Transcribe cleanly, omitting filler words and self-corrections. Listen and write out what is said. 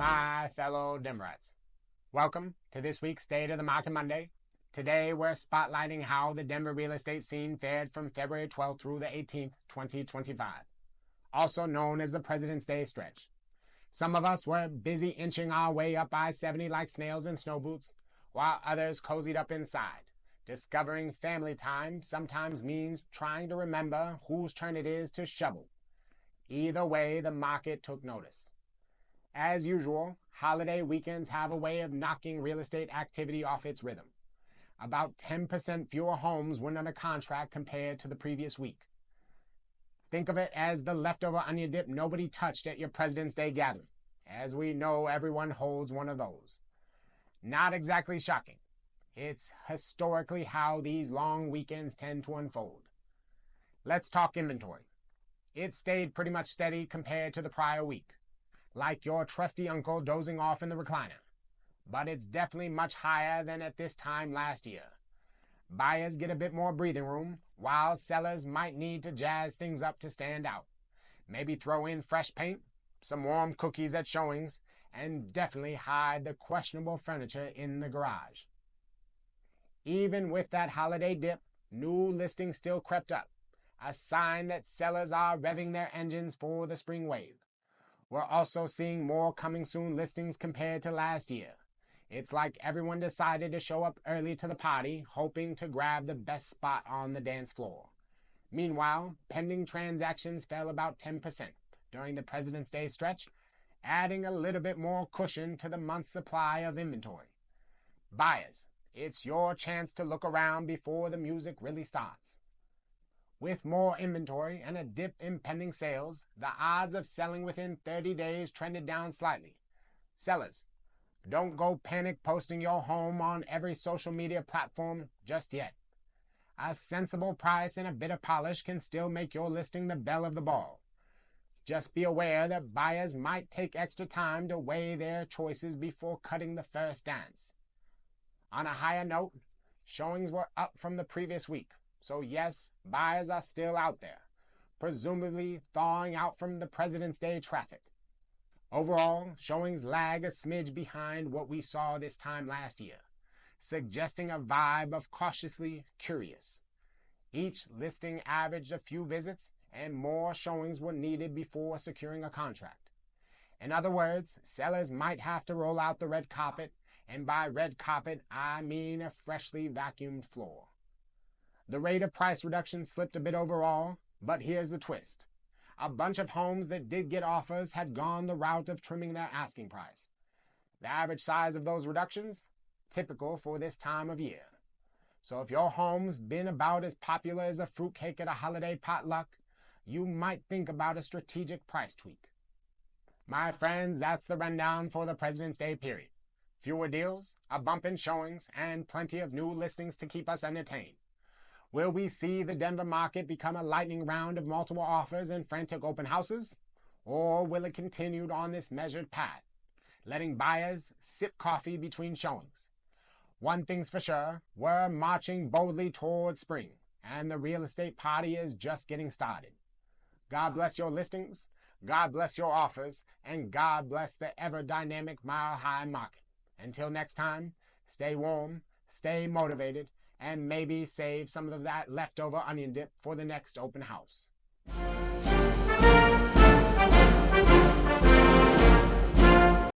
My fellow Democrats, welcome to this week's State of the Market Monday. Today we're spotlighting how the Denver real estate scene fared from February 12th through the 18th, 2025, also known as the President's Day stretch. Some of us were busy inching our way up I-70 like snails in snow boots, while others cozied up inside. Discovering family time sometimes means trying to remember whose turn it is to shovel. Either way, the market took notice. As usual, holiday weekends have a way of knocking real estate activity off its rhythm. About 10% fewer homes went under contract compared to the previous week. Think of it as the leftover onion dip nobody touched at your President's Day gathering, as we know everyone holds one of those. Not exactly shocking. It's historically how these long weekends tend to unfold. Let's talk inventory. It stayed pretty much steady compared to the prior week, like your trusty uncle dozing off in the recliner. But it's definitely much higher than at this time last year. Buyers get a bit more breathing room, while sellers might need to jazz things up to stand out. Maybe throw in fresh paint, some warm cookies at showings, and definitely hide the questionable furniture in the garage. Even with that holiday dip, new listings still crept up, a sign that sellers are revving their engines for the spring wave. We're also seeing more coming soon listings compared to last year. It's like everyone decided to show up early to the party, hoping to grab the best spot on the dance floor. Meanwhile, pending transactions fell about 10% during the President's Day stretch, adding a little bit more cushion to the month's supply of inventory. Buyers, it's your chance to look around before the music really starts. With more inventory and a dip in pending sales, the odds of selling within 30 days trended down slightly. Sellers, don't go panic posting your home on every social media platform just yet. A sensible price and a bit of polish can still make your listing the belle of the ball. Just be aware that buyers might take extra time to weigh their choices before cutting the first dance. On a higher note, showings were up from the previous week. So yes, buyers are still out there, presumably thawing out from the President's Day traffic. Overall, showings lag a smidge behind what we saw this time last year, suggesting a vibe of cautiously curious. Each listing averaged a few visits, and more showings were needed before securing a contract. In other words, sellers might have to roll out the red carpet, and by red carpet, I mean a freshly vacuumed floor. The rate of price reduction slipped a bit overall, but here's the twist. A bunch of homes that did get offers had gone the route of trimming their asking price. The average size of those reductions? Typical for this time of year. So if your home's been about as popular as a fruitcake at a holiday potluck, you might think about a strategic price tweak. My friends, that's the rundown for the President's Day period. Fewer deals, a bump in showings, and plenty of new listings to keep us entertained. Will we see the Denver market become a lightning round of multiple offers and frantic open houses? Or will it continue on this measured path, letting buyers sip coffee between showings? One thing's for sure, we're marching boldly towards spring, and the real estate party is just getting started. God bless your listings, God bless your offers, and God bless the ever-dynamic mile-high market. Until next time, stay warm, stay motivated, and maybe save some of that leftover onion dip for the next open house.